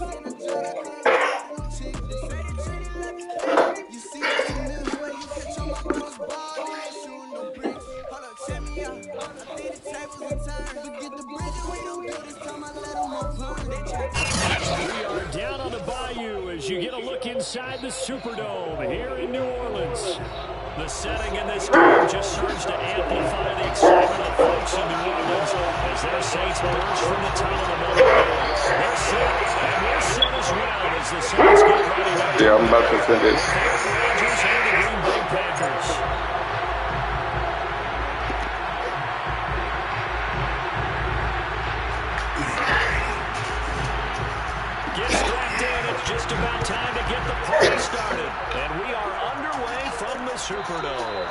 We are down on the bayou as you get a look inside the Superdome here in New Orleans. The setting in this game just serves to amplify the excitement of folks in New Orleans as their Saints burst from the tunnel a moment ago. They're set, and we're set as well as the Saints get ready. Yeah, I'm about to send it. Rodgers and the Green Bay Packers. Gets strapped in. It's just about time to get the party started. And we are underway from the Superdome.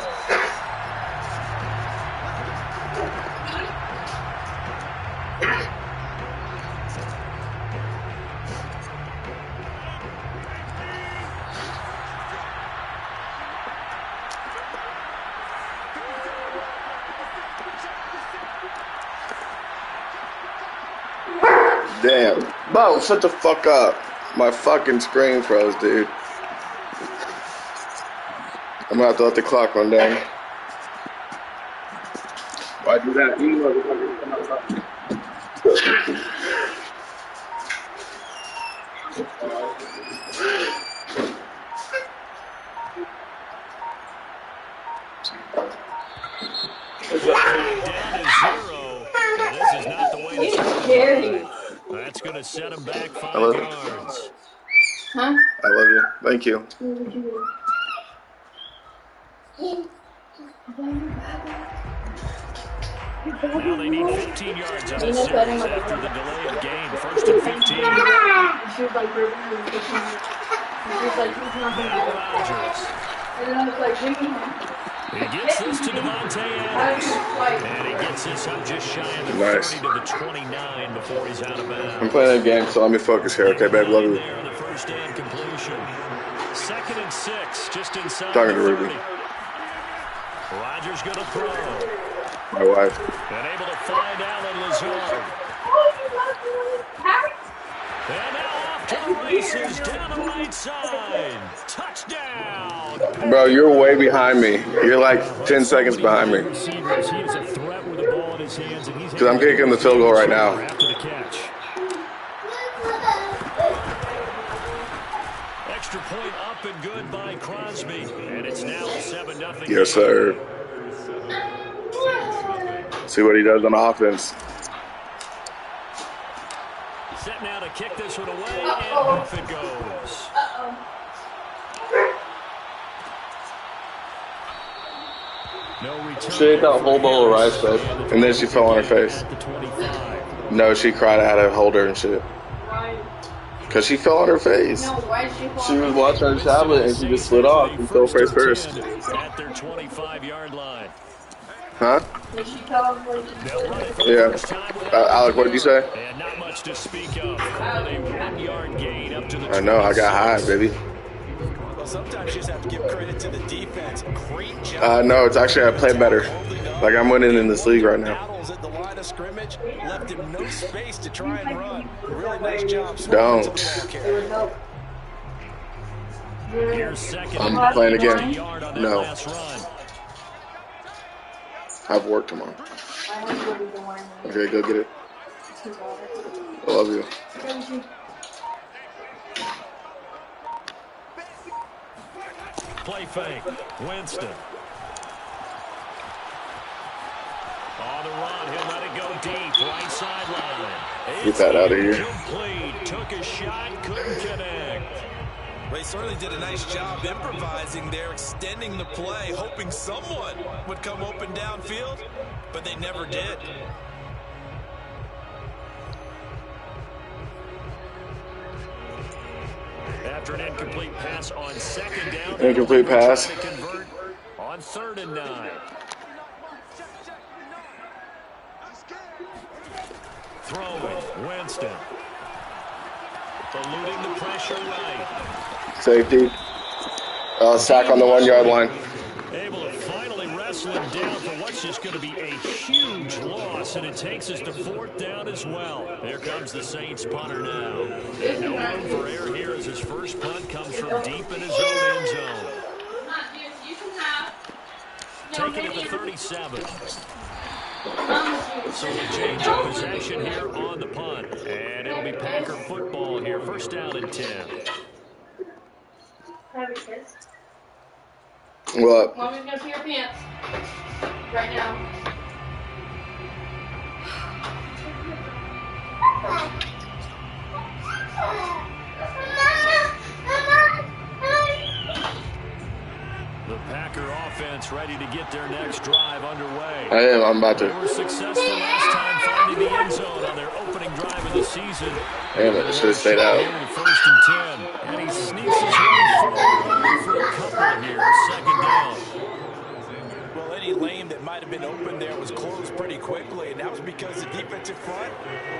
Damn. Bo, shut the fuck up. My fucking screen froze, dude. I'm gonna have to let the clock run down. Why do that? Down to 0. And this is not the way to start. That's going to set him back 5 yards. Huh? I love you. Thank you. Now they need 15 yards on the series after the delay of game. 1st and 15. She was like, Rodgers. and then I was like, drinking him. He gets this to Devontae Adams. And he gets this up just shy of the 30 to the 29 before he's out of bounds. I'm playing a game, so let me focus here, okay, babe? Love you. There, the first down completion. 2nd and 6, just inside Talking the to 30. Ruby. Rodgers going to throw. My wife. And able to find Alan Lazard. And now off to the races down the right side. Touchdown. Bro, you're way behind me. You're like 10 seconds behind me. Because I'm kicking the field goal right now. Extra point up and good by Crosby. And it's now a 7-0. Yes, sir. See what he does on offense. Set now to kick this one away, and off it goes. No return. She ate that whole bowl of rice, babe. And then she fell on her face. No, she cried. I had to hold her and shit. Because she fell on her face. No, why did she fall? She was watching her tablet and she just slid off and fell face first. At their 25-yard line. Huh? Did she tell him what to do? Yeah. Alec, what did you say? And not much to speak of. A 1-yard gain up to the 26. I know. I got high, baby. Well, sometimes you just have to give credit to the defense. Great job. No, it's actually I play better. Like I'm winning in this league right now. At the line of scrimmage, left him no space to try and run. Really nice job. Don't. I'm playing again. No. I have work tomorrow. Okay, go get it. I love you. Play fake. Winston. On the run, he'll let it go deep. Right sideline. Get that out of here. Complete. Took a shot, couldn't connect. They certainly did a nice job improvising there, extending the play, hoping someone would come open downfield, but they never did. After an incomplete pass on 2nd down. Incomplete pass. Convert on 3rd and 9. Throwing. Winston. Eluding the pressure right. Safety. Sack on the 1-yard line. Able to finally wrestle him down for what's just going to be a huge loss, and it takes us to 4th down as well. Here comes the Saints punter now. No room for error here as his first punt comes from deep in his own end zone. Taken at the 37. So a change of possession here on the punt. And it'll be Packer football here. First down and 10. What? Mommy's gonna pee your pants. Right now. The Packer offense ready to get their next drive underway. I am. I'm about to. They were successful last time finding the end zone on their opening drive of the season. Damn it, I should have stayed out. First and 10. And he sneaks his way forward for a couple here. Second down. Well, any lane that might have been open there was closed pretty quickly, and that was because the defensive front,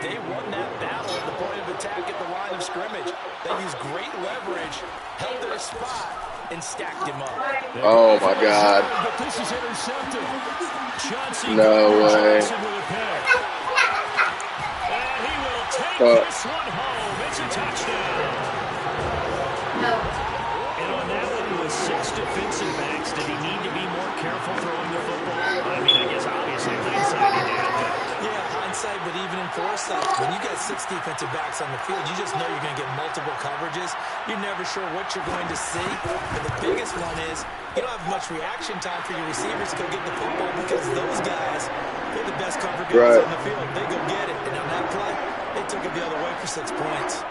they won that battle at the point of attack at the line of scrimmage. They used great leverage, held their spot, and stacked him up. Oh my God. But this is intercepted. No way. And he will take this one home. It's a touchdown. And on that one, with 6 defensive backs, did he need to be more careful throwing the football? I mean, I guess obviously hindsight he did. Yeah, hindsight, but even in foresight, when you got 6 defensive backs on the field, you just know you're going to get multiple coverages. You're never sure what you're going to see. And the biggest one is you don't have much reaction time for your receivers to go get the football because those guys, they're the best cover guys on the field. They go get it. And on that play, they took it the other way for 6 points.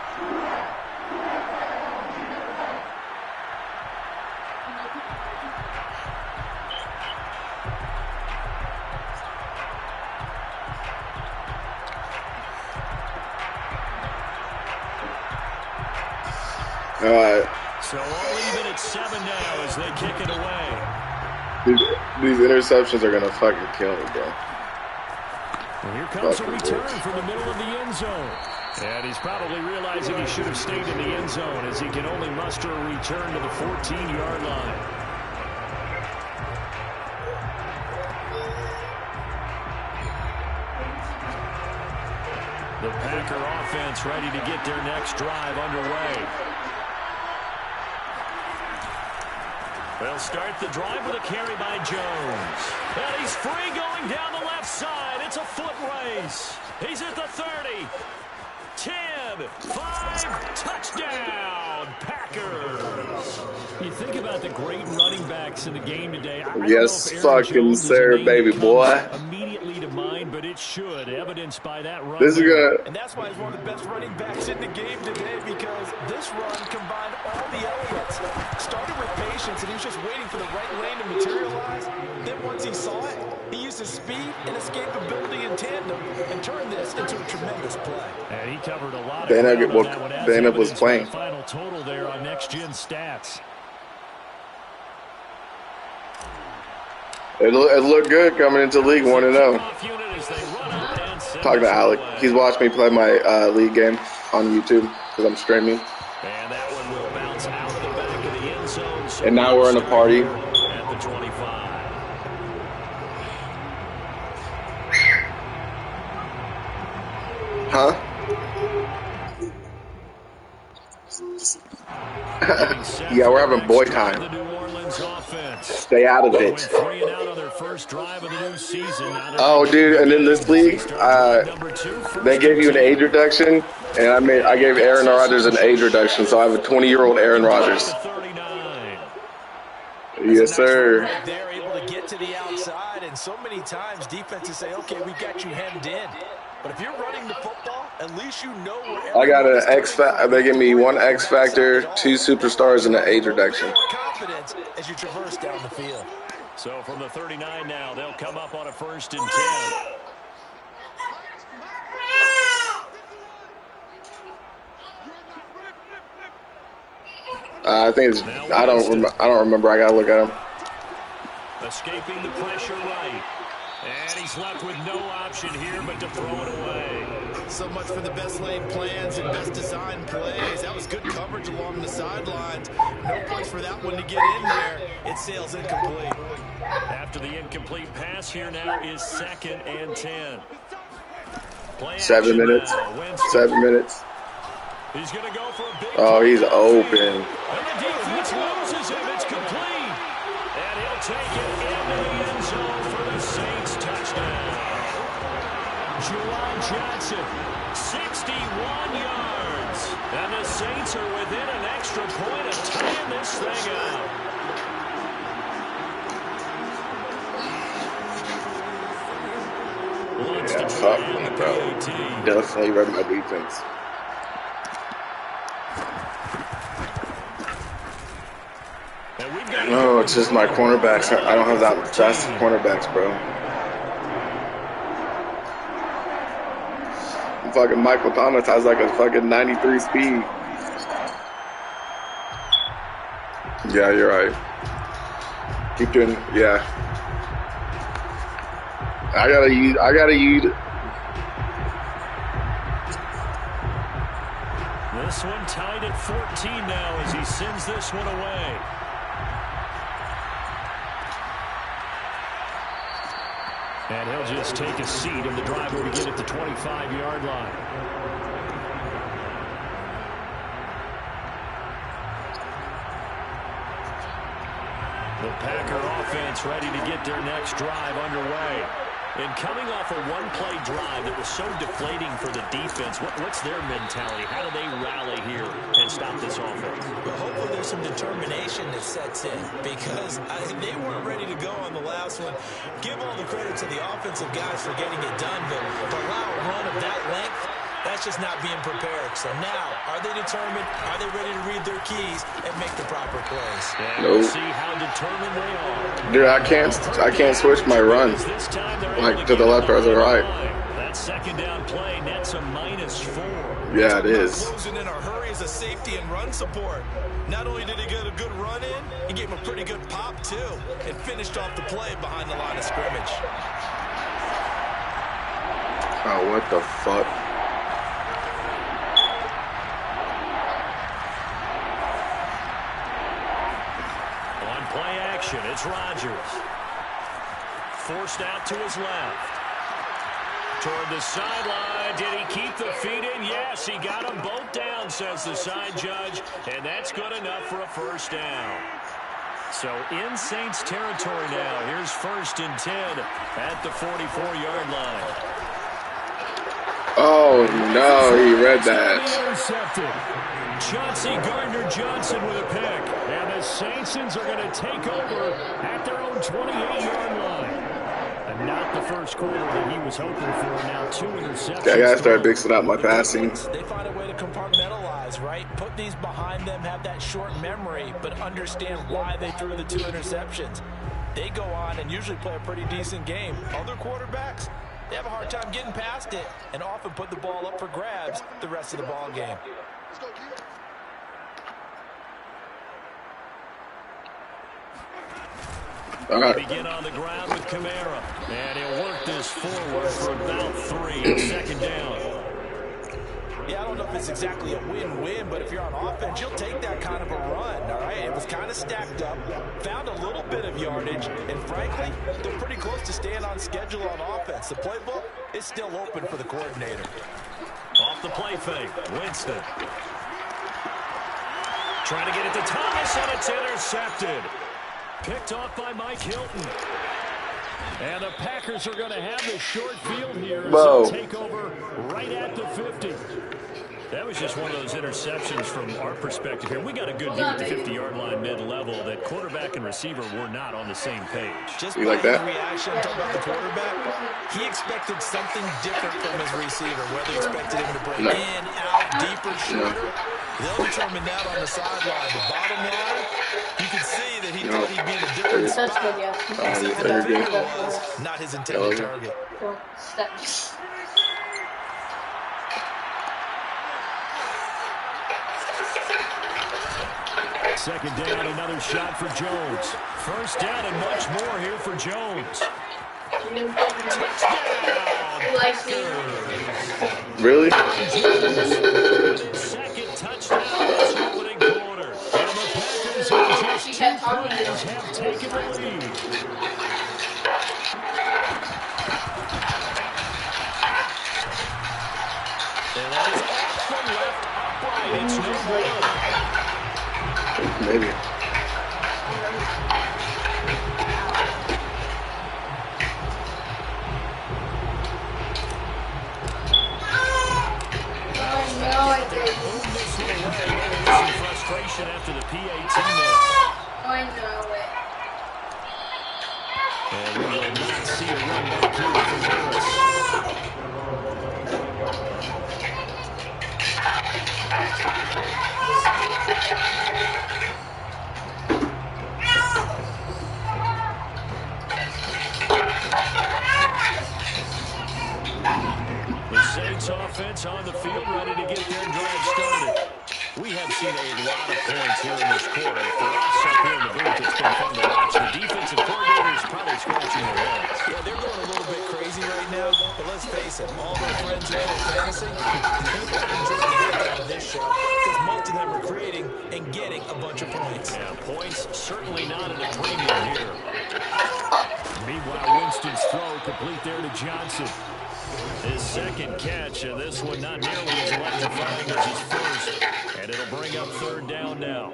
All right. So all even at 7 now as they kick it away. These interceptions are gonna fucking kill me, bro. And here comes a return from the middle of the end zone. And he's probably realizing he should have stayed in the end zone as he can only muster a return to the 14-yard line. The Packer offense ready to get their next drive underway. They'll start the drive with a carry by Jones. And he's free going down the left side. It's a foot race. He's at the 30. 10, 5, touchdown, Packers. You think about the great running backs in the game today. Yes, fucking sir, baby boy. Immediately to mind, but it should, evidenced by that run. This is good. And that's why he's one of the best running backs in the game today because this run combined all the elements. Started with patience, and he was just waiting for the right lane to materialize. Then once he saw it, he used his speed and escapability in tandem and turned this into a tremendous play. And he covered a lot of Dana ground on that one. Dana was playing. Final total there on Next Gen Stats. It looked good coming into League 1-0. Talking to Alec. He's watched me play my league game on YouTube because I'm streaming. And that one will bounce out the back of the end zone. So and now we're in a party. At the 25. Huh? Yeah, we're having boy time. Stay out of it. Oh, dude, and in this league, they gave you an age reduction, and I gave Aaron Rodgers an age reduction, so I have a 20-year-old Aaron Rodgers. Yes, sir. They're able to get to the outside, and so many times defenses say, okay, we've got you hemmed in. But if you're running the football, at least you know where I got an X factor. They give me 1 X factor, 2 superstars, and an age reduction. Confidence as you traverse down the field. So from the 39 now, they'll come up on a 1st and 10. I think it's. I don't remember. I gotta look at him. Escaping the pressure right. And he's left with no option here but to throw it away. So much for the best laid plans and best designed plays. That was good coverage along the sidelines. No place for that one to get in there. It sails incomplete. After the incomplete pass, here now is 2nd and 10. 7 minutes. 7 minutes. He's going to go for a big Oh, he's open. And the defense loses him. It's complete. And he'll take it into the end zone for the Saints touchdown. Juwan Johnson, 61 yards. And the Saints are within an extra point of tying this thing up. Yeah, fuck me, bro. Definitely read my defense. No, it's just my cornerbacks. I don't have that fast cornerbacks, bro. Fucking Michael Thomas has like a fucking 93 speed. Yeah, you're right. Keep doing, yeah. I gotta use. This one tied at 14 now as he sends this one away. And he'll just take a seat in the driver to get at the 25-yard line. The Packer offense ready to get their next drive underway. And coming off a one-play drive that was so deflating for the defense, what's their mentality? How do they rally here and stop this offense? Well, hopefully there's some determination that sets in because they weren't ready to go on the last one. Give all the credit to the offensive guys for getting it done, but to allow a run of that length, that's just not being prepared. So now, are they determined? Are they ready to read their keys and make the proper plays? And we'll see how determined they are. Dude, I can't switch my run like to the left or the right. That second down play nets a -4. Yeah, it is. Closing in a hurry as a safety and run support. Not only did he get a good run in, he gave him a pretty good pop too, and finished off the play behind the line of scrimmage. Oh, what the fuck? Play action, it's Rodgers. Forced out to his left. Toward the sideline, did he keep the feet in? Yes, he got them both down, says the side judge, and that's good enough for a first down. So in Saints territory now, here's 1st and 10 at the 44-yard line. Oh, no, he read that. Intercepted. Chauncey Gardner-Johnson with a pick. And the Saints are going to take over at their own 28-yard line. And not the first quarter that he was hoping for. Now 2 interceptions. I got to start mixing up my passing. They find a way to compartmentalize, right? Put these behind them, have that short memory, but understand why they threw the 2 interceptions. They go on and usually play a pretty decent game. Other quarterbacks, they have a hard time getting past it and often put the ball up for grabs the rest of the ball game. Begin on the ground with Kamara. And he'll work this forward for about 3 on second down. Yeah, I don't know if it's exactly a win-win, but if you're on offense, you'll take that kind of a run, all right? It was kind of stacked up, found a little bit of yardage, and frankly, they're pretty close to staying on schedule on offense. The playbook is still open for the coordinator. Off the play fake, Winston. Trying to get it to Thomas, and it's intercepted. Picked off by Mike Hilton. And the Packers are going to have the short field here as they'll take over right at the 50. That was just one of those interceptions from our perspective here. We got a good view at the 50-yard line mid-level that quarterback and receiver were not on the same page. Just you like that? Reaction, talking about the quarterback, he expected something different from his receiver, whether he expected him to break in, out, deeper, shorter. They'll determine that on the sideline. The bottom line, you can see that he thought he'd be in a different spot. Except for the field was not his intended target. Second down, another shot for Jones. First down and much more here for Jones. Really? Second touchdown this opening quarter. And the Packers in just 2 plays have taken the lead. And that is off the left upright. Maybe. Some frustration after the PAT miss. I know it. And we will not see a run back here from Harris. The Saints offense on the field, ready to get their drive started. We have seen a lot of points here in this quarter. For us up here in the booth, it's been fun to watch. The defensive coordinator is probably scratching their heads. Yeah, they're going a little bit crazy right now, but let's face it, all their friends here in fantasy, they're enjoying the heck out of this show because most of them are creating and getting a bunch of points. Yeah, points certainly not at a premium here. Meanwhile, Winston's throw complete there to Johnson. His second catch, and this one not nearly as electrifying as his first. And it'll bring up third down now.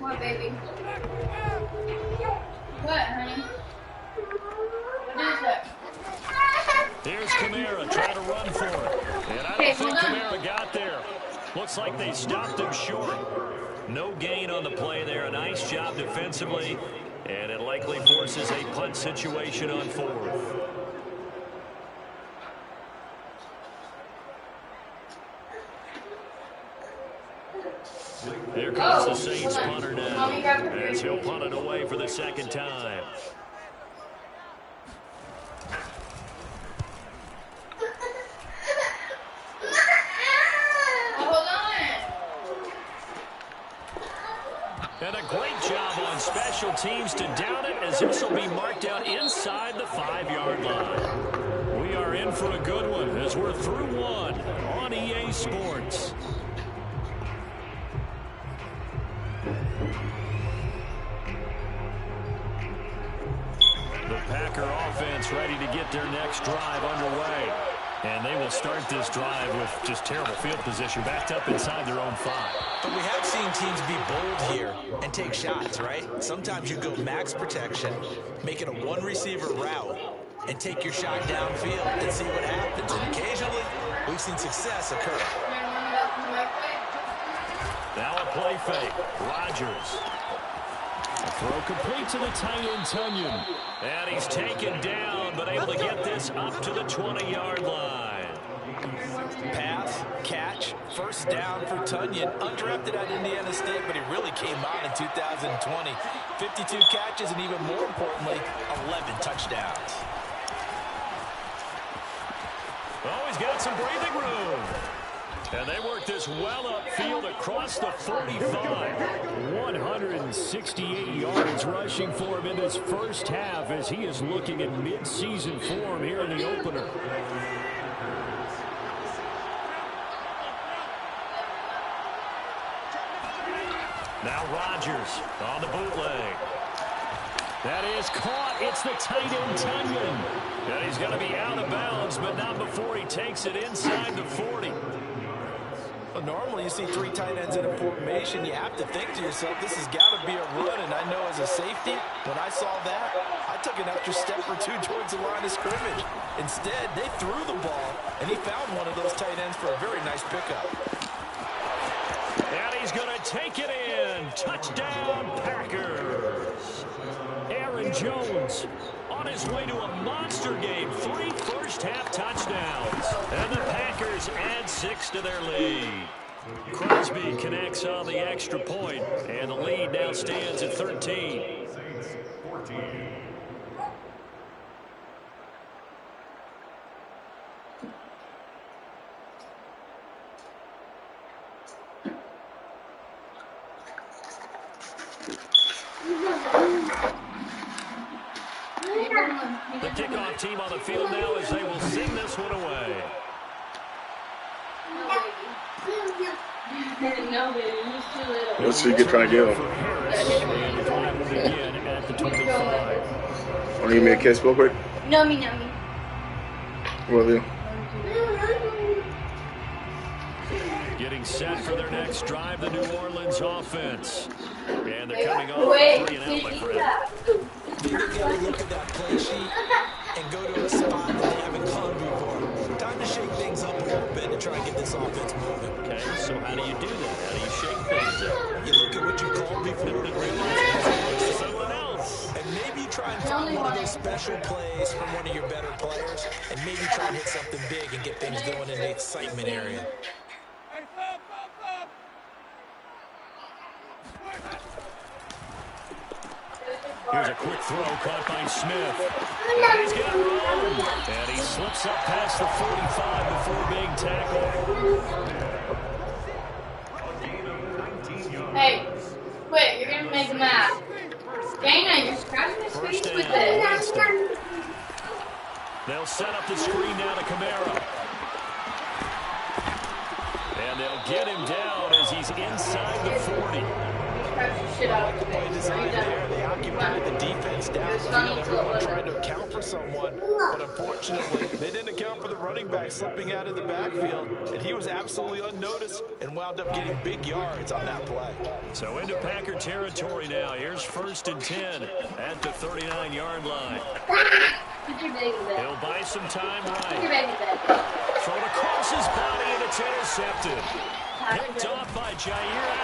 What, baby? What, honey? What is that? Here's Kamara trying to run for it. And I don't think Kamara got there. Looks like they stopped him short. No gain on the play there. A nice job defensively. And it likely forces a punt situation on fourth. Here comes the Saints punter now, as he'll punt it away for the second time. And a great job on special teams to down it, as this will be marked out inside the 5-yard line. We are in for a good one as we're through one on EA Sports. The Packer offense ready to get their next drive underway. And they will start this drive with just terrible field position, backed up inside their own 5. But we have seen teams be bold here and take shots, right? Sometimes you go max protection, make it a one-receiver route, and take your shot downfield and see what happens. And occasionally, we've seen success occur. Now a play fake. Rodgers. A throw complete to the tight end, Tunyon. And he's taken down, but able to get this up to the 20-yard line. Pass, catch, first down for Tunyon. Undrafted at Indiana State, but he really came on in 2020. 52 catches, and even more importantly, 11 touchdowns. Oh, he's got some breathing room. And they work this well upfield across the 45. 168 yards rushing for him in this first half as he is looking at mid-season form here in the opener. Now Rodgers on the bootleg. That is caught. It's the tight end, Tunyon. And he's going to be out of bounds, but not before he takes it inside the 40. Well, normally you see 3 tight ends in a formation. You have to think to yourself, this has got to be a run. And I know as a safety, when I saw that, I took an extra step or 2 towards the line of scrimmage. Instead, they threw the ball, and he found one of those tight ends for a very nice pickup. And he's going to take it in. Touchdown, Packers. Aaron Jones on his way to a monster game. 3 first-half touchdowns. And the Packers add 6 to their lead. Crosby connects on the extra point, and the lead now stands at 13. The kickoff team on the field now as they will sing this one away. No, baby, he's too little. Let's see, you can try to get him. And the drive will begin at the 25. Want to give me a kiss real quick? Nummy. Will you? Getting set for their next drive, the New Orleans offense. And they're coming off 3 and out, my friend. Maybe they've got to look at that play sheet and go to a spot that they haven't gone before. Time to shake things up a little bit and try and get this offense moving. Okay, so how do you do that? How do you shake things up? You look at what you called before and realize Someone else. and maybe try and find one of those special plays from one of your better players and maybe try and hit something big and get things going in the excitement area. Here's a quick throw caught by Smith. And he's got room. And he slips up past the 45 before being tackled. Hey, quit. You're going to make a mess. Dana, you're scratching his face with this. They'll set up the screen now to Kamara. And they'll get him down as he's inside the 40. Play design there. They occupied the defense downfield. Everyone tried to account for someone, but unfortunately, they didn't account for the running back slipping out of the backfield, and he was absolutely unnoticed and wound up getting big yards on that play. So into Packer territory now. Here's 1st and 10 at the 39-yard line. He'll buy some time right. Thrown across his body, and it's intercepted. Picked off by Jair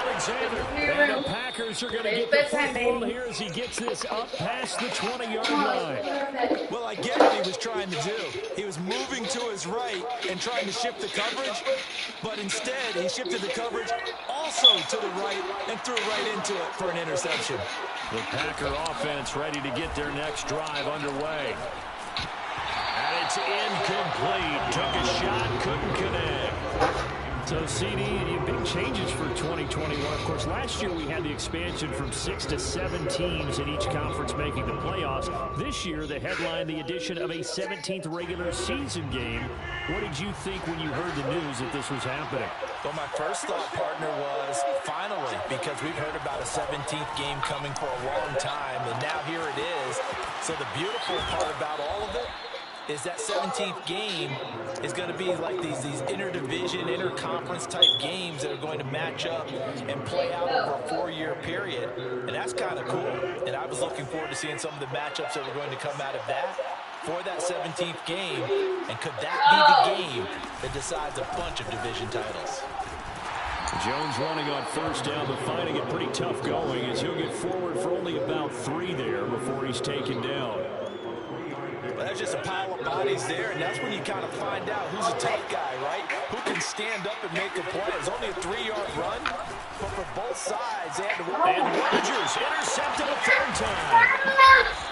Alexander. And the Packers are going to get the football here as he gets this up past the 20-yard line. Well, I get what he was trying to do. He was moving to his right and trying to shift the coverage, but instead he shifted the coverage also to the right and threw right into it for an interception. The Packer offense ready to get their next drive underway. And it's incomplete. Took a shot, couldn't connect. So, CD, big changes for 2021. Of course, last year we had the expansion from 6 to 7 teams in each conference making the playoffs. This year, the headline, the addition of a 17th regular season game. What did you think when you heard the news that this was happening? Well, my first thought, partner, was finally, because we've heard about a 17th game coming for a long time, and now here it is. So the beautiful part about all of it is that 17th game is going to be like these interdivision, interconference type games that are going to match up and play out over a 4-year period. And that's kind of cool. And I was looking forward to seeing some of the matchups that were going to come out of that for that 17th game. And could that be the game that decides a bunch of division titles? Jones running on 1st down, but finding it pretty tough going as he'll get forward for only about 3 there before he's taken down. Well, there's just a pile of bodies there, and that's when you kind of find out who's a tough guy, right? Who can stand up and make a play. It's only a 3-yard run, but for both sides, they had to work. And Rodgers intercepted a 3rd time.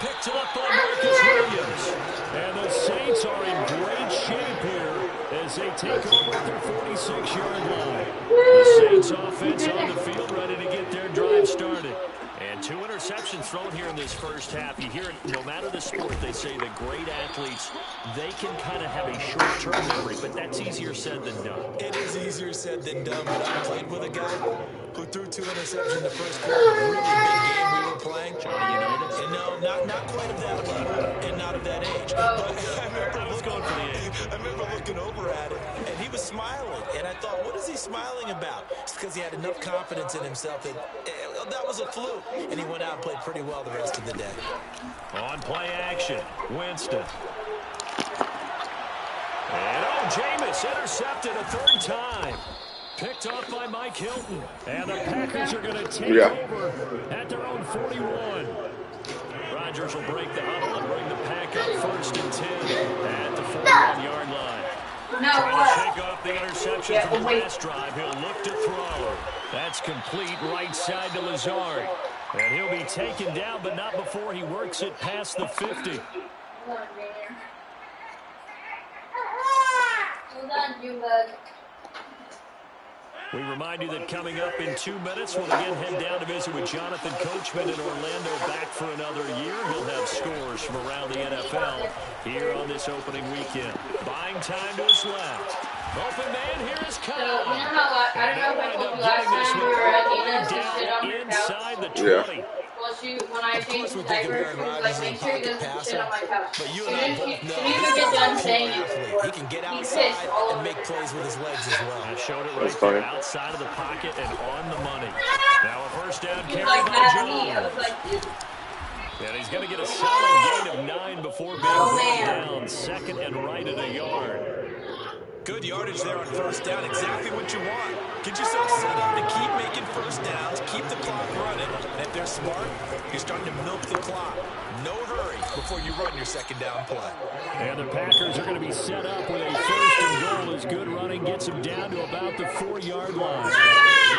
Picked up by Marcus Williams. And the Saints are in great shape here as they take over at their 46-yard line. The Saints offense on the field ready to get their drive started. And 2 interceptions thrown here in this first half. You hear it, no matter the sport, they say that great athletes, they can kind of have a short-term memory, but that's easier said than done. It is easier said than done, but I played with a guy who threw 2 interceptions in the first quarter. A really big game we were playing. Johnny Unitas? And no, not quite of that level and not of that age. But I remember looking over at him, and he was smiling. And I thought, what is he smiling about? It's because he had enough confidence in himself that that was a fluke. And he went out and played pretty well the rest of the day. On play action, Winston. And Jameis intercepted a 3rd time. Picked off by Mike Hilton. And the Packers are going to take over at their own 41. Rodgers will break the huddle and bring the pack up 1st and 10 at the 41-yard line. Trying to shake off the interception from the last drive. He'll look to throw. That's complete right side to Lazard. And he'll be taken down, but not before he works it past the 50. We remind you that coming up in 2 minutes, we'll again head down to visit with Jonathan Coachman in Orlando, back for another year. He'll have scores from around the NFL here on this opening weekend. Buying time to his left. Open man, here is Kyle. So, you know how I don't know if I told you last time we were at Nina's, we sit on the couch. Inside the 20. Well, shoot when I change his diaper. He was like, make sure he doesn't shit on my couch. But you He and I didn't both know even this get guy's done a pure saying it athlete. before. He can get He outside pissed all and over make the plays with his legs as well. I showed it That's right funny. there, outside of the pocket and on the money. Now a first down He carry was like by mad at me. I Jones. was like, And he's going to get a solid gain of 9 before being brought down. Second and right at a yard. Good yardage there on first down. Exactly what you want. Get yourself set up to keep making first downs, keep the clock running, and if they're smart, you're starting to milk the clock. No hurry before you run your second down play. And the Packers are going to be set up with a first and goal as good running gets them down to about the 4-yard line.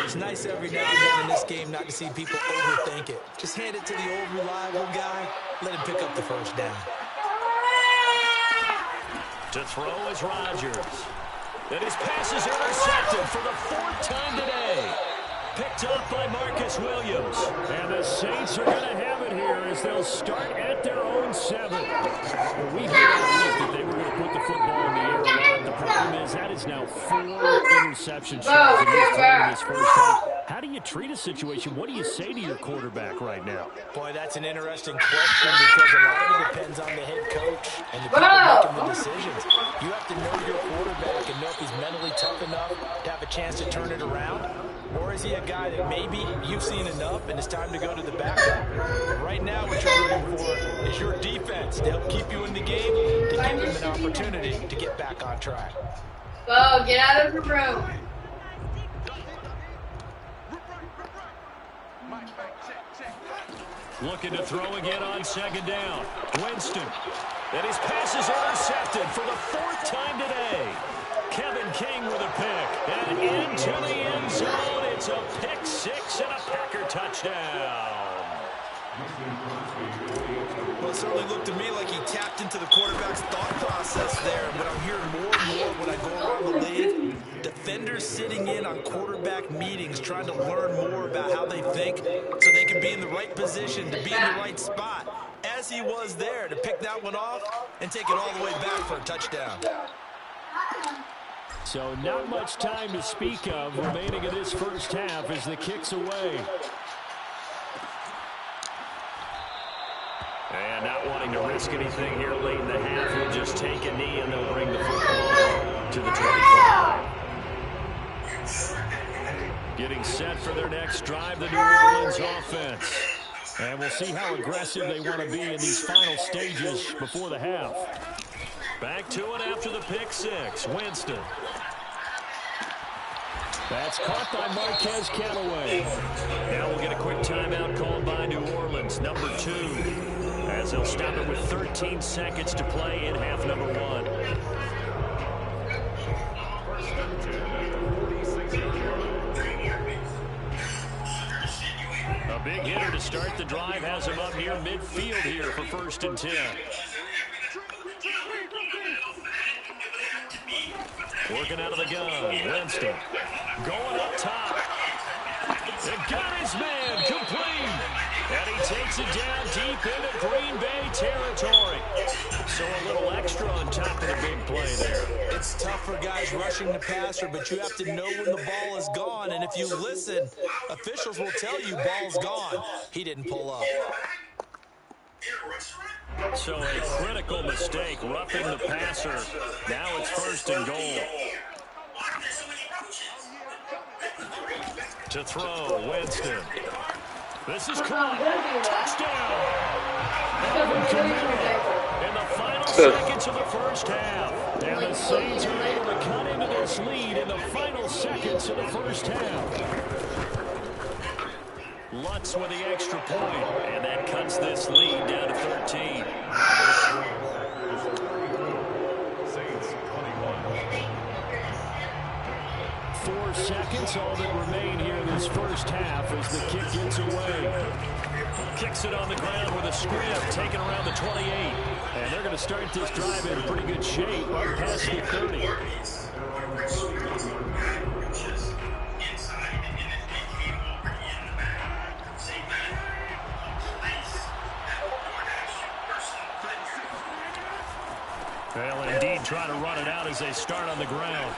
It's nice every now and then in this game not to see people overthink it. Just hand it to the old reliable guy. Let him pick up the first down. To throw is Rodgers. And his pass is intercepted for the 4th time today. Picked up by Marcus Williams. And the Saints are going to have it here as they'll start at their own 7. Well, we heard all week that they were going to put the football in the air a lot. The problem is that is now 4 interception tries that he's thrown in this first half. How do you treat a situation? What do you say to your quarterback right now? Boy, that's an interesting question because a lot of it depends on the head coach and the people making the decisions. You have to know your quarterback and know if he's mentally tough enough to have a chance to turn it around. Or is he a guy that maybe you've seen enough and it's time to go to the backup? But right now what you're rooting for is your defense to help keep you in the game, to give him an opportunity to get back on track. Bo, get out of the room. Looking to throw again on second down. Winston. And his pass is intercepted for the 4th time today. Kevin King with a pick. And into the end zone. It's a pick 6 and a Packer touchdown. Well, it certainly looked to me like he tapped into the quarterback's thought process there. What I'm hearing more and more when I go around the league, defenders sitting in on quarterback meetings trying to learn more about how they think so they can be in the right position to be in the right spot, as he was there to pick that one off and take it all the way back for a touchdown. So not much time to speak of remaining in this first half as the kick's away. And not wanting to risk anything here late in the half, he'll just take a knee and they'll bring the football to the 25. Getting set for their next drive, the New Orleans offense. And we'll see how aggressive they want to be in these final stages before the half. Back to it after the pick 6. Winston. That's caught by Marquez Callaway. Now we'll get a quick timeout called by New Orleans, number 2. As they'll stop it with 13 seconds to play in half number 1. A big hitter to start the drive has him up near midfield here for 1st and 10. Working out of the gun, Winston. Going up top. They got his man complete. And he takes it down deep into Green Bay territory. So a little extra on top of the big play there. It's tough for guys rushing the passer, but you have to know when the ball is gone. And if you listen, officials will tell you ball's gone. He didn't pull up. So a critical mistake, roughing the passer. Now it's 1st and goal. To throw, Winston. This is caught. Touchdown. Alvin Kamara in the final seconds of the first half. And the Saints are able to cut into this lead in the final seconds of the first half. Lutz with the extra point, and that cuts this lead down to 13. 4 seconds, all that remain here in this first half as the kick gets away. Kicks it on the ground with a scrim, taken around the 28. And they're going to start this drive in pretty good shape, up past the 30. They'll indeed try to run it out as they start on the ground.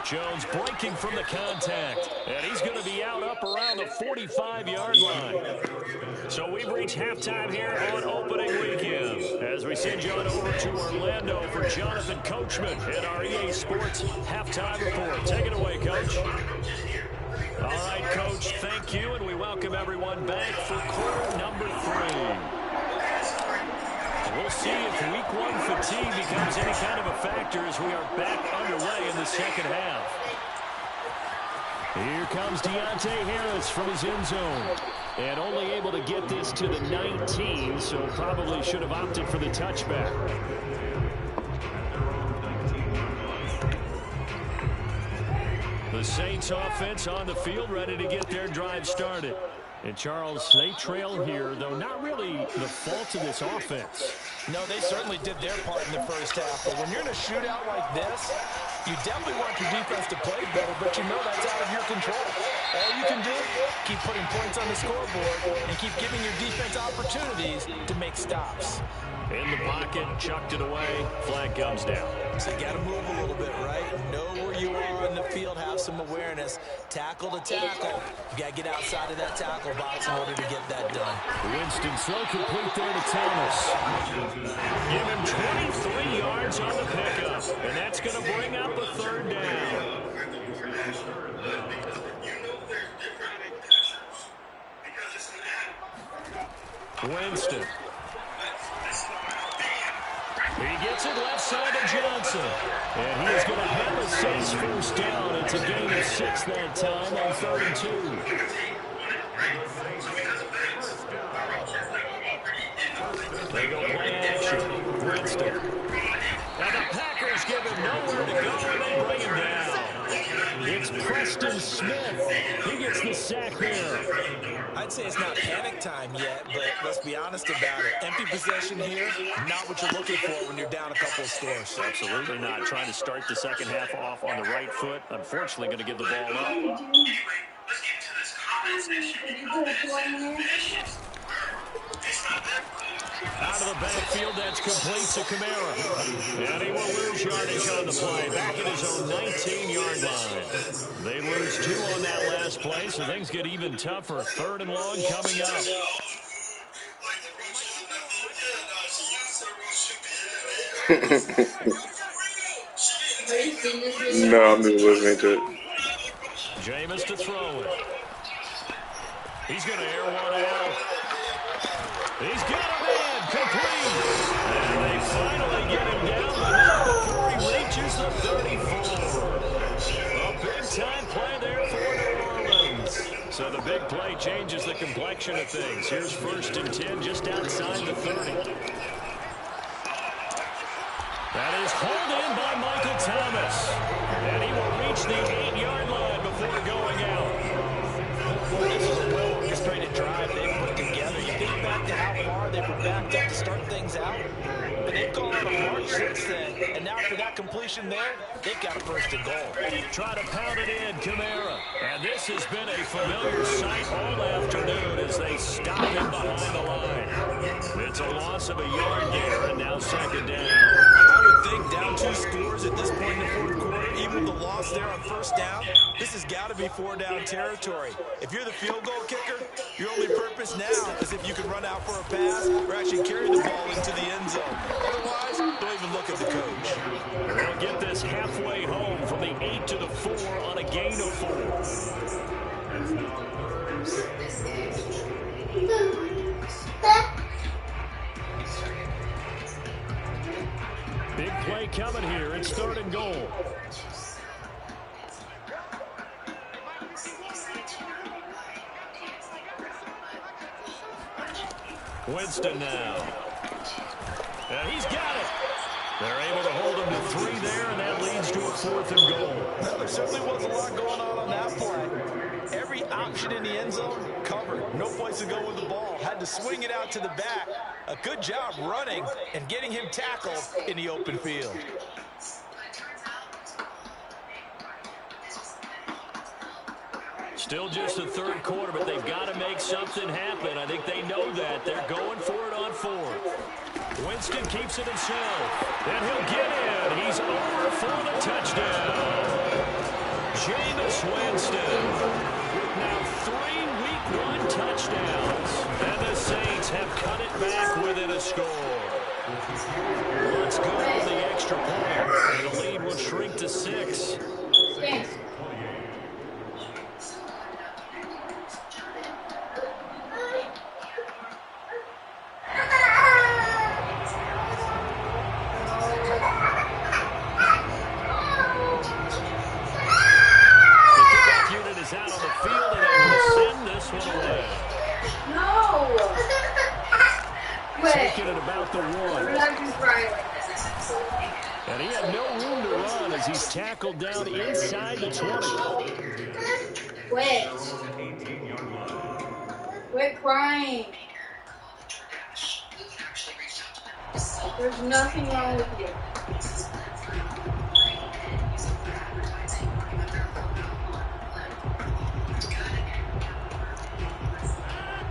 Jones breaking from the contact, and he's going to be out up around the 45-yard line. So we've reached halftime here on opening weekend as we send you on over to Orlando for Jonathan Coachman at our EA Sports Halftime Report. Take it away, Coach. All right, Coach, thank you, and we welcome everyone back for quarter number 3. We'll see if week 1 fatigue becomes any kind of a factor as we are back underway in the second half. Here comes Deontay Harris from his end zone. And only able to get this to the 19, so probably should have opted for the touchback. The Saints offense on the field, ready to get their drive started. And, Charles, they trail here, though not really the fault of this offense. No, they certainly did their part in the first half. But when you're in a shootout like this, you definitely want your defense to play better, but you know that's out of your control. All you can do, keep putting points on the scoreboard and keep giving your defense opportunities to make stops. In the pocket, chucked it away, flag comes down. So you got to move a little bit, right? Know where you are in the field, have some awareness. Tackle to tackle. You got to get outside of that tackle box in order to get that done. Winston throw complete there to Thomas. Give him 23 yards on the pickup, and that's going to bring up a third down. Winston. He gets it left side to Johnson. And he is going to have a Saints first down. It's a gain of 6 that time on 3rd and 2. They go play action. Winston. And the Packers give him nowhere to go, and they bring him down. It's Preston Smith. He gets the sack there. I'd say it's not panic time yet, but let's be honest about it. Empty possession here, not what you're looking for when you're down a couple of scores. Absolutely not. Trying to start the second half off on the right foot. Unfortunately, going to give the ball up. Out of the backfield, that's complete to Kamara. And he will lose yardage on the play. Back at his own 19-yard line. They lose 2 on that last play, so things get even tougher. 3rd and long coming up. No, I'm just listening to it. Jameis to throw it. He's going to air one out. He's got a man complete. And they finally get him down, but not before he reaches the 34. A big-time play there for New Orleans. So the big play changes the complexion of things. Here's 1st and 10 just outside the 30. That is hauled in by Michael Thomas. And he will reach the 8-yard line before going out. Well, this is a well-orchestrated drive they've put together. You think back to how far they were backed up to start things out. But they've gone on a march since then. And now for that completion there, they've got a 1st and goal. Try to pound it in, Kamara. And this has been a familiar sight all afternoon as they stop him behind the line. It's a loss of a yard there, and now 2nd down. I would think down 2 scores at this point in the 4th quarter, even with the loss there on 1st down, this has got to be 4-down territory. If you're the field goal kicker, your only purpose now is if you can run out for a pass or actually carry the ball into the end zone. Otherwise, don't even look at the coach. We'll get this halfway home from the 8 to the 4 on a gain of 4. Big play coming here. It's 3rd and goal. Winston now. And he's got it. They're able to hold him to 3 there, and that leads to a 4th and goal. Well, there certainly was a lot going on that play. Every option in the end zone covered. No place to go with the ball. Had to swing it out to the back. A good job running and getting him tackled in the open field. Still just the 3rd quarter, but they've got to make something happen. I think they know that. They're going for it on 4th. Winston keeps it himself, and he'll get in. He's over for the touchdown. Jameis Winston. Now 3 Week 1 touchdowns. And the Saints have cut it back within a score. Let's go for the extra point. And the lead will shrink to 6. Out on the field, and they will send this one away. No! Taking it about the 1. And he had no room to run as he's tackled down inside the 20. Quit crying. There's nothing wrong with you.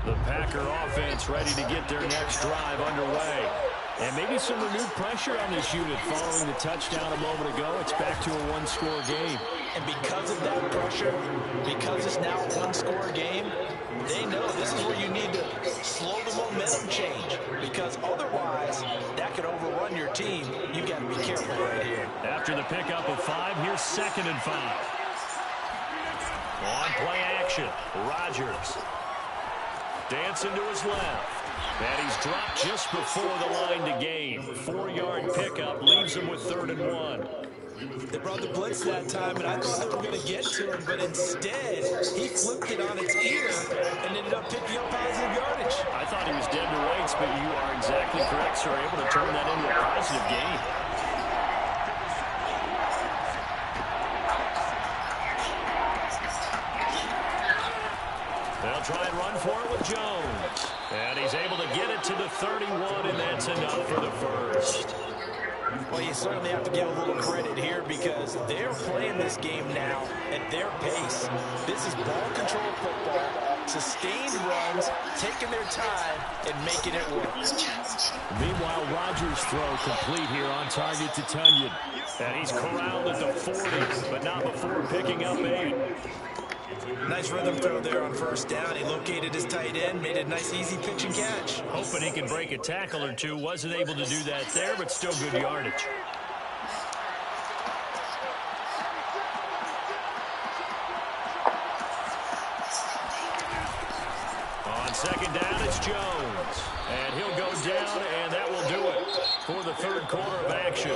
The Packer offense ready to get their next drive underway. And maybe some renewed pressure on this unit following the touchdown a moment ago. It's back to a 1-score game. And because of that pressure, because it's now a 1-score game, they know this is where you need to slow the momentum change. Because otherwise, that could overrun your team. You got to be careful right here. After the pickup of 5, here's 2nd and 5. On play action, Rodgers. Dancing to his left. And he's dropped just before the line to gain. 4-yard pickup leaves him with 3rd and 1. They brought the blitz that time, and I thought they were going to get to him, but instead, he flipped it on its ear and ended up picking up positive yardage. I thought he was dead to rights, but you are exactly correct, sir. Able to turn that into a positive gain. They'll try and run for it with Jones. And he's able to get it to the 31, and that's enough for the first. Well, you certainly have to give a little credit here because they're playing this game now at their pace. This is ball control football, sustained runs, taking their time, and making it work. Meanwhile, Rodgers' throw complete here on target to Tunyon. And he's corralled at the 40, but not before picking up 8. Nice rhythm throw there on 1st down. He located his tight end, made a nice easy pitch and catch. Hoping he can break a tackle or two. Wasn't able to do that there, but still good yardage. On 2nd down, it's Jones. And he'll go down, and that will do it for the 3rd quarter of action.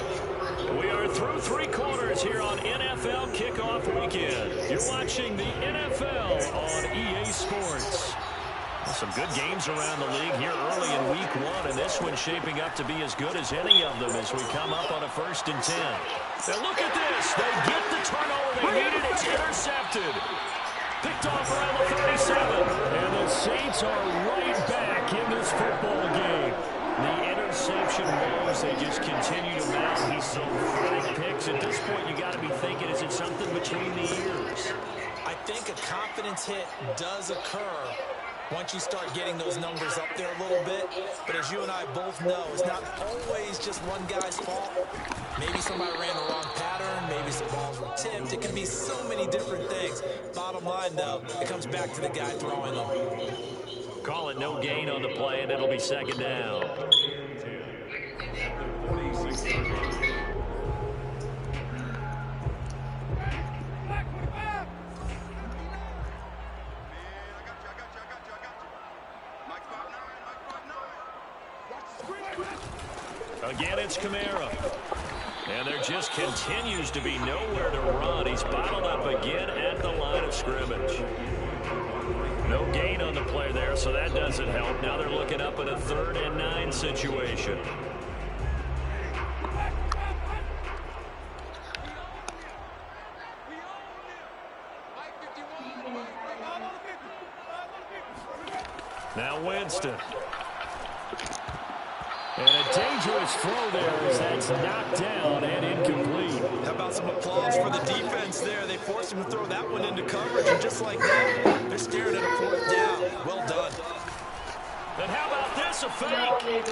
We are through 3 quarters here on NFL Kickoff Weekend. You're watching the NFL on EA Sports. Some good games around the league here early in Week 1, and this one's shaping up to be as good as any of them as we come up on a 1st and 10. Now look at this. They get the turnover they needed. It's intercepted. Picked off around the 37. And the Saints are right back in this football game. The interception woes, they just continue to mount. He's so 5 picks. At this point, you got to be thinking, is it something between the ears? I think a confidence hit does occur once you start getting those numbers up there a little bit. But as you and I both know, it's not always just one guy's fault. Maybe somebody ran the wrong pattern. Maybe some balls were tipped. It can be so many different things. Bottom line, though, it comes back to the guy throwing them. Call it no gain on the play, and it'll be 2nd down. Again, it's Kamara. And there just continues to be nowhere to run. He's bottled up again at the line of scrimmage. No gain on the play there, so that doesn't help. Now they're looking up at a 3rd and 9 situation. Now Winston. And a dangerous throw there as that's knocked down and incomplete. How about some applause for the defense there? They forced him to throw that one into coverage, and just like that, they're staring at a 4th down. Well done. And how about this, a fake?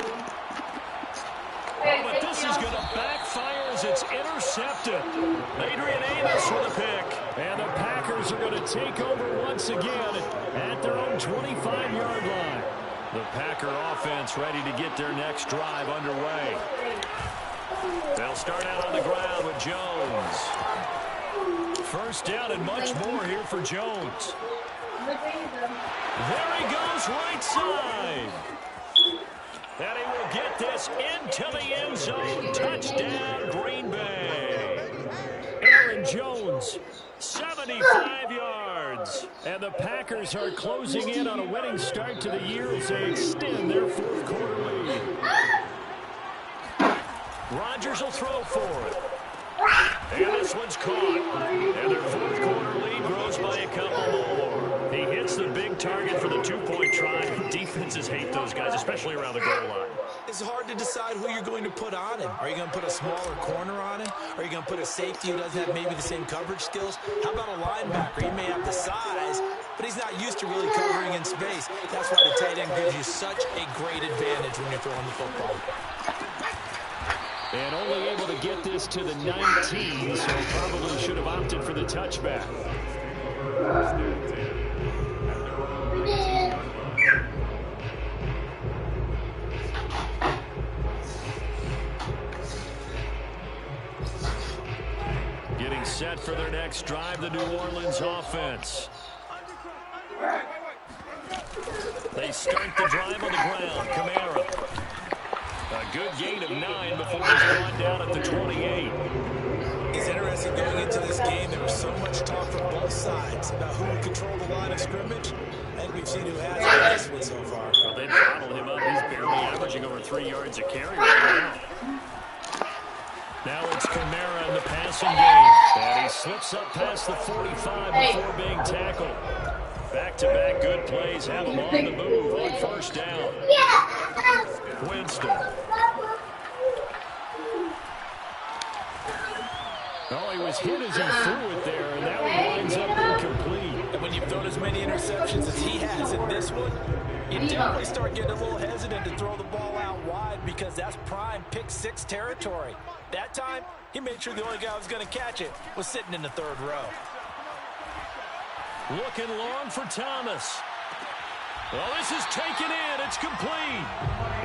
Oh, but this is going to backfire as it's intercepted. Adrian Amos with a pick. And the Packers are going to take over once again at their own 25-yard line. The Packer offense ready to get their next drive underway. They'll start out on the ground with Jones. First down and much more here for Jones. There he goes, right side. And he will get this into the end zone. Touchdown, Green Bay. Aaron Jones, 75 yards. And the Packers are closing in on a winning start to the year as they extend their fourth quarter lead. Rodgers will throw for it. And this one's caught. And their fourth quarter lead grows by a couple more. He hits the big target for the two-point try. Defenses hate those guys, especially around the goal line. It's hard to decide who you're going to put on him. Are you going to put a smaller corner on him? Are you going to put a safety who doesn't have maybe the same coverage skills? How about a linebacker? He may have the size, but he's not used to really covering in space. That's why the tight end gives you such a great advantage when you're throwing the football. And only able to get this to the 19, so probably should have opted for the touchback. Getting set for their next drive, the New Orleans offense. They start the drive on the ground. Kamara. A good gain of 9 before he's brought down at the 28. It's interesting going into this game. There was so much talk from both sides about who would control the line of scrimmage. I think we've seen who has in this one so far. Well, they bottled him up. He's barely averaging over 3 yards a carry right now. Now it's Kamara in the passing game. And he slips up past the 45 before being tackled. Back-to-back good plays have him on the move on first down. Winston. Oh, he was hit as he threw it there, and that one winds up incomplete. And when you've thrown as many interceptions as he has in this one, you definitely start getting a little hesitant to throw the ball out wide because that's prime pick-6 territory. That time, he made sure the only guy who was going to catch it was sitting in the third row. Looking long for Thomas. Well, this is taken in. It's complete.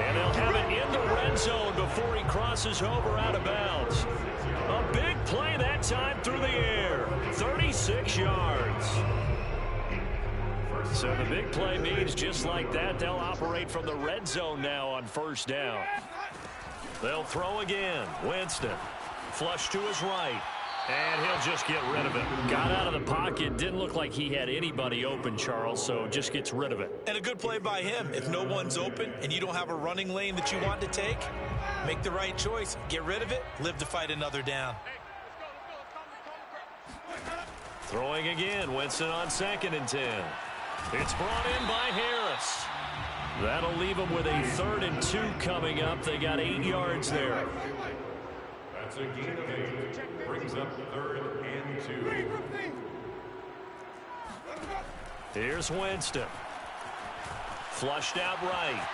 And they'll have it in the red zone before he crosses over out of bounds. A big play that time through the air. 36 yards. So the big play means just like that, they'll operate from the red zone now on first down. They'll throw again. Winston. Flush to his right. And he'll just get rid of it. Got out of the pocket. Didn't look like he had anybody open, Charles, so just gets rid of it. And a good play by him. If no one's open and you don't have a running lane that you want to take, make the right choice. Get rid of it. Live to fight another down. Throwing again. Winston on 2nd and 10. It's brought in by Harris. That'll leave them with a 3rd and 2 coming up. They got 8 yards there. That's a gain of 8. Brings up 3rd and 2. Here's Winston. Flushed out right.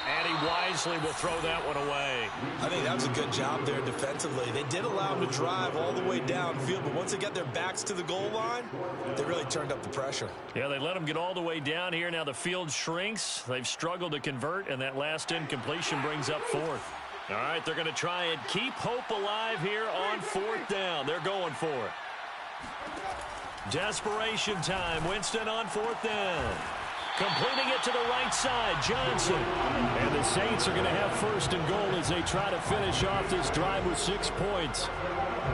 And he wisely will throw that one away. I think that was a good job there defensively. They did allow him to drive all the way downfield, but once they got their backs to the goal line, they really turned up the pressure. Yeah, they let him get all the way down here. Now the field shrinks. They've struggled to convert, and that last incompletion brings up 4th. All right, they're going to try and keep hope alive here on 4th down. They're going for it. Desperation time. Winston on 4th down. Completing it to the right side, Johnson. And the Saints are going to have 1st and goal as they try to finish off this drive with 6 points.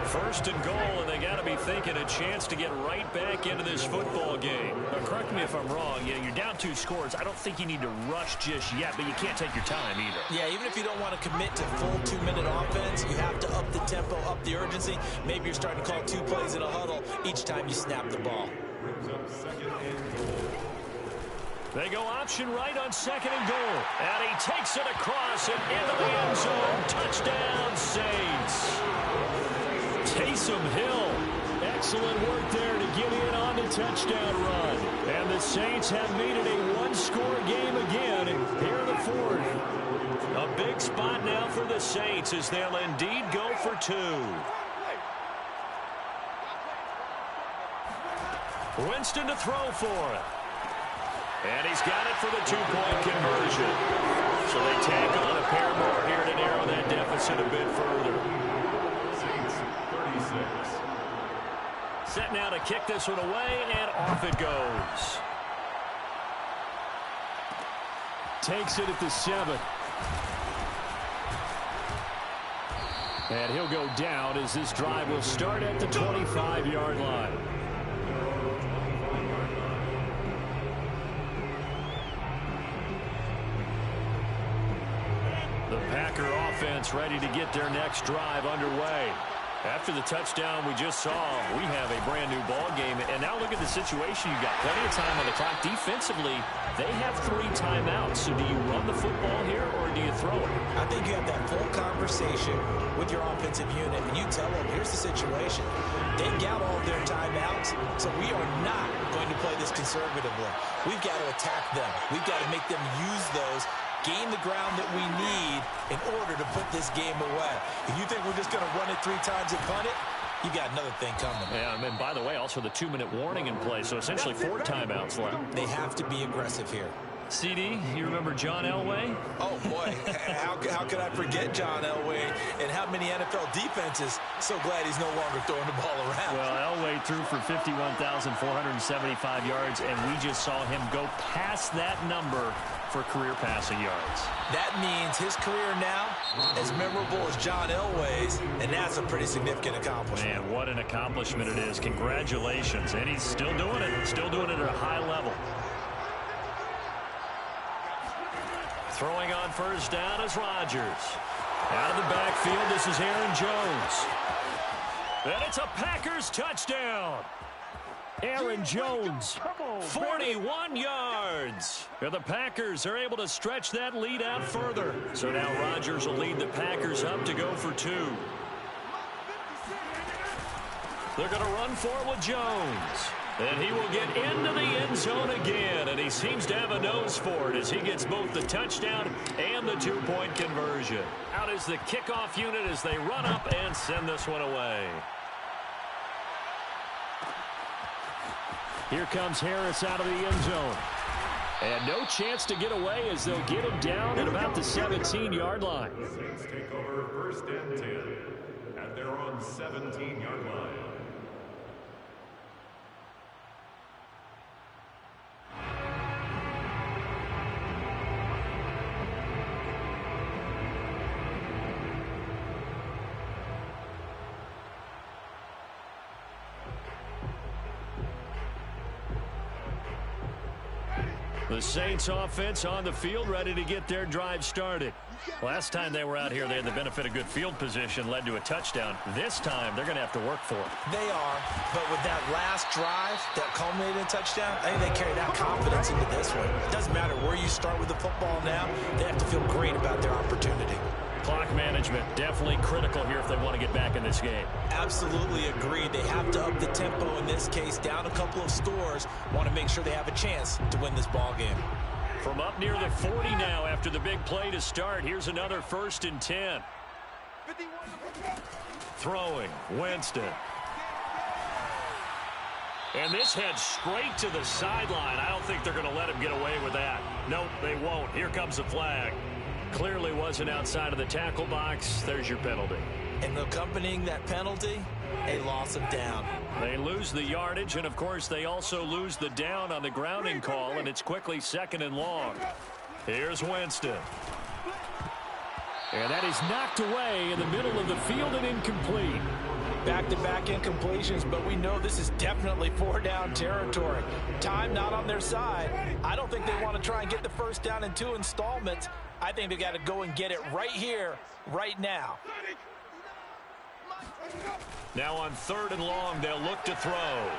1st and goal, and they got to be thinking a chance to get right back into this football game. Now, correct me if I'm wrong. You know, you're down 2 scores. I don't think you need to rush just yet, but you can't take your time either. Yeah, even if you don't want to commit to full 2-minute offense, you have to up the tempo, up the urgency. Maybe you're starting to call 2 plays in a huddle each time you snap the ball. Brings up 2nd and goal. They go option right on 2nd and goal. And he takes it across and into the end zone. Touchdown, Saints. Taysom Hill. Excellent work there to get in on the touchdown run. And the Saints have made it a 1-score game again here in the 4th. A big spot now for the Saints as they'll indeed go for 2. Winston to throw for it. And he's got it for the 2-point conversion. So they tack on a pair more here to narrow that deficit a bit further. Saints 36. Set now to kick this one away, and off it goes. Takes it at the 7. And he'll go down as this drive will start at the 25-yard line. The Packer offense ready to get their next drive underway. After the touchdown we just saw, we have a brand new ball game. And now look at the situation. You've got plenty of time on the clock. Defensively, they have 3 timeouts. So do you run the football here or do you throw it? I think you have that full conversation with your offensive unit, and you tell them, here's the situation. They got all of their timeouts, so we are not going to play this conservatively. We've got to attack them. We've got to make them use those, gain the ground that we need in order to put this game away. If you think we're just going to run it 3 times and punt it, you got another thing coming. Yeah, and by the way, also the 2-minute warning in play, so essentially 4 timeouts left. They have to be aggressive here. CD, you remember John Elway? Oh, boy. How could I forget John Elway and how many NFL defenses? So glad he's no longer throwing the ball around. Well, Elway threw for 51,475 yards, and we just saw him go past that number for career passing yards. That means his career now as memorable as John Elway's, and that's a pretty significant accomplishment. Man, what an accomplishment it is. Congratulations. And he's still doing it. Still doing it at a high level. Throwing on first down is Rodgers. Out of the backfield, this is Aaron Jones. And it's a Packers touchdown. Aaron Jones, 41 yards. And the Packers are able to stretch that lead out further. So now Rodgers will lead the Packers up to go for 2. They're going to run for it with Jones. And he will get into the end zone again. And he seems to have a nose for it as he gets both the touchdown and the 2-point conversion. Out is the kickoff unit as they run up and send this one away. Here comes Harris out of the end zone. And no chance to get away as they'll get him down at about the 17-yard line. Saints take over first and 10 at their own 17-yard line. The Saints offense on the field ready to get their drive started. Last time they were out here, they had the benefit of good field position, led to a touchdown. This time, they're going to have to work for it. They are, but with that last drive that culminated in a touchdown, I think they carried that confidence into this one. It doesn't matter where you start with the football now. They have to feel great about their opportunity. Clock management, definitely critical here if they want to get back in this game. Absolutely agreed. They have to up the tempo in this case, down a couple of scores. Want to make sure they have a chance to win this ball game. From up near the 40 now after the big play to start. Here's another 1st and 10. Throwing, Winston. And this heads straight to the sideline. I don't think they're going to let him get away with that. Nope, they won't. Here comes the flag. Clearly wasn't outside of the tackle box. There's your penalty. And accompanying that penalty, a loss of down. They lose the yardage, and of course they also lose the down on the grounding call, and it's quickly 2nd and long. Here's Winston. And that is knocked away in the middle of the field and incomplete. Back-to-back incompletions, but we know this is definitely 4-down territory. Time not on their side. I don't think they want to try and get the first down in 2 installments. I think they got to go and get it right here, right now. Now on 3rd and long, they'll look to throw.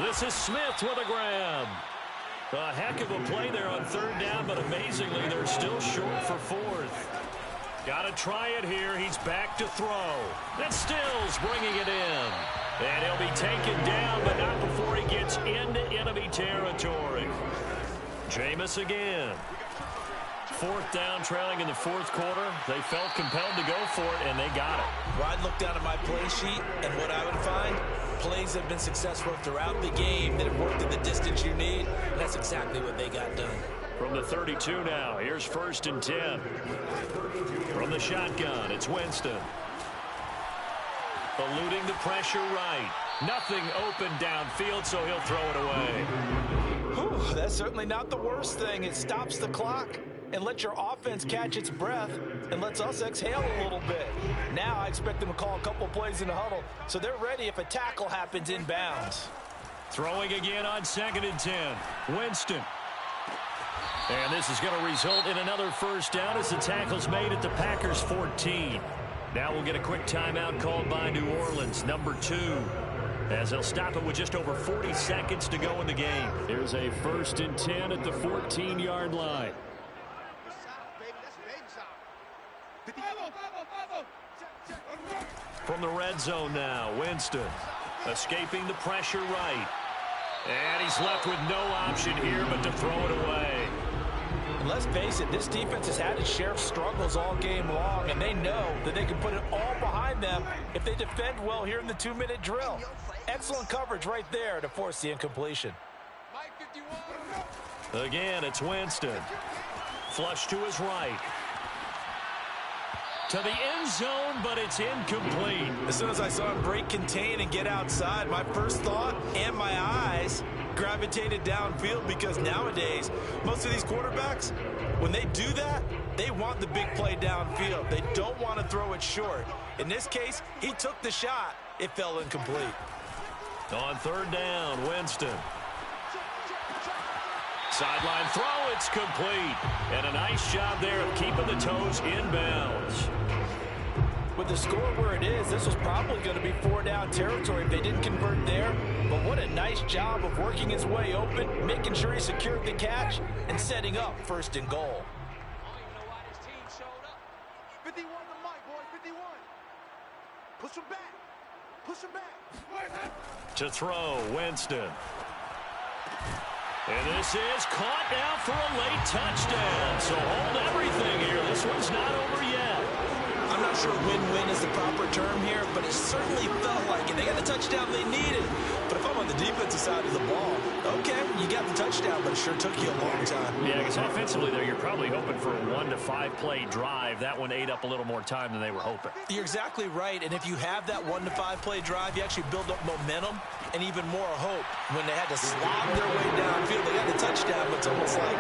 This is Smith with a grab. A heck of a play there on 3rd down, but amazingly, they're still short for 4th. Got to try it here. He's back to throw. And Stills bringing it in. And he'll be taken down, but not before he gets into enemy territory. Jameis again. 4th down, trailing in the 4th quarter. They felt compelled to go for it, and they got it. Well, I'd look down at my play sheet, and what I would find, plays have been successful throughout the game that have worked in the distance you need, and that's exactly what they got done. From the 32 now, here's 1st and 10. From the shotgun, it's Winston. Eluding the pressure right. Nothing open downfield, so he'll throw it away. Whew, that's certainly not the worst thing. It stops the clock and lets your offense catch its breath and lets us exhale a little bit. Now I expect them to call a couple plays in the huddle, so they're ready if a tackle happens inbounds. Throwing again on 2nd and 10. Winston. And this is going to result in another 1st down as the tackle's made at the Packers' 14. Now we'll get a quick timeout called by New Orleans, number 2. As they'll stop it with just over 40 seconds to go in the game. Here's a 1st and 10 at the 14-yard line. From the red zone now, Winston escaping the pressure right. And he's left with no option here but to throw it away. And let's face it, this defense has had its share of struggles all game long, and they know that they can put it all behind them if they defend well here in the 2-minute drill. Excellent coverage right there to force the incompletion. Again, it's Winston. Flush to his right. To the end zone, but it's incomplete. As soon as I saw him break contain and get outside, my first thought and my eyes gravitated downfield, because nowadays, most of these quarterbacks, when they do that, they want the big play downfield. They don't want to throw it short. In this case, he took the shot. It fell incomplete. On 3rd down, Winston. Sideline throw, it's complete. And a nice job there of keeping the toes inbounds. With the score where it is, this was probably going to be 4-down territory if they didn't convert there. But what a nice job of working his way open, making sure he secured the catch, and setting up 1st and goal. 51 to Mike, boys, 51. Push him back. Push him back. To throw, Winston. And this is caught now for a late touchdown. So hold everything here. This one's not over yet. I'm not sure win-win is the proper term here, but it certainly felt like it. They got the touchdown they needed. But if I'm on the defensive side of the ball, okay, you got the touchdown, but it sure took you a long time. Yeah, because offensively there, you're probably hoping for a 1 to 5 play drive. That one ate up a little more time than they were hoping. You're exactly right, and if you have that 1 to 5 play drive, you actually build up momentum and even more hope. When they had to slob their way downfield, they got the touchdown, but it's almost like,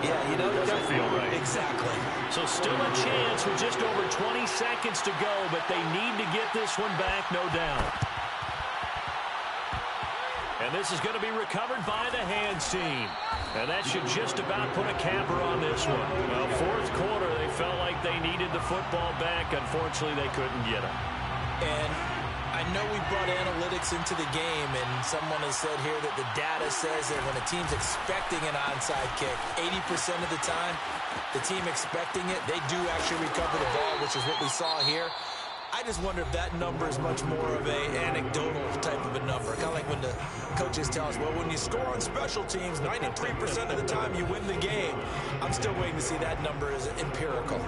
yeah, you know, doesn't feel right. Exactly. So still a chance with just over 20 seconds to go, but they need to get this one back, no doubt. And this is going to be recovered by the hands team. And that should just about put a capper on this one. Well, 4th quarter, they felt like they needed the football back. Unfortunately, they couldn't get it. And I know we brought analytics into the game, and someone has said here that the data says that when a team's expecting an onside kick, 80% of the time, the team expecting it, they do actually recover the ball, which is what we saw here. I just wonder if that number is much more of a anecdotal type of a number. Kind of like when the coaches tell us, well, when you score on special teams, 93% of the time you win the game. I'm still waiting to see that number as empirical.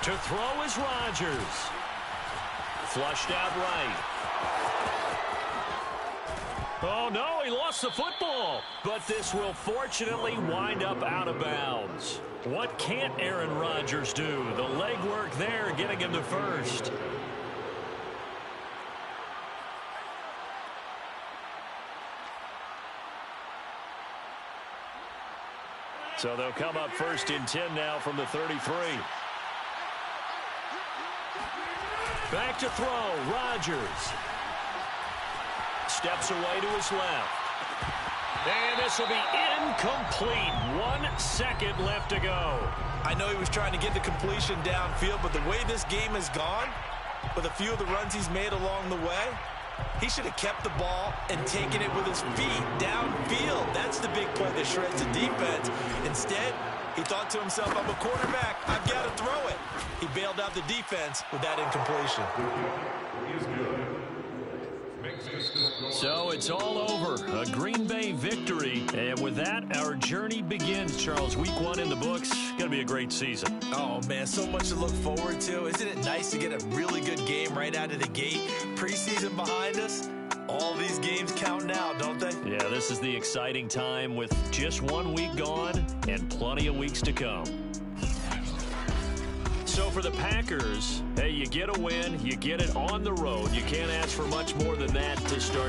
To throw is Rodgers. Flushed out right. Oh, no, he lost the football. But this will fortunately wind up out of bounds. What can't Aaron Rodgers do? The legwork there getting him to 1st. So they'll come up 1st and 10 now from the 33. Back to throw, Rodgers. Steps away to his left. And this will be incomplete. 1 second left to go. I know he was trying to get the completion downfield, but the way this game has gone, with a few of the runs he's made along the way, He should have kept the ball and taken it with his feet downfield. That's the big play that shreds the defense. Instead, he thought to himself, I'm a quarterback. I've got to throw it. He bailed out the defense with that incompletion. So it's all over. A Green Bay victory. And with that, our journey begins, Charles. Week 1 in the books. Going to be a great season. Oh, man, so much to look forward to. Isn't it nice to get a really good game right out of the gate? Preseason behind us. All these games count now, don't they? Yeah, this is the exciting time with just 1 week gone and plenty of weeks to come. So for the Packers, hey, you get a win, you get it on the road. You can't ask for much more than that to start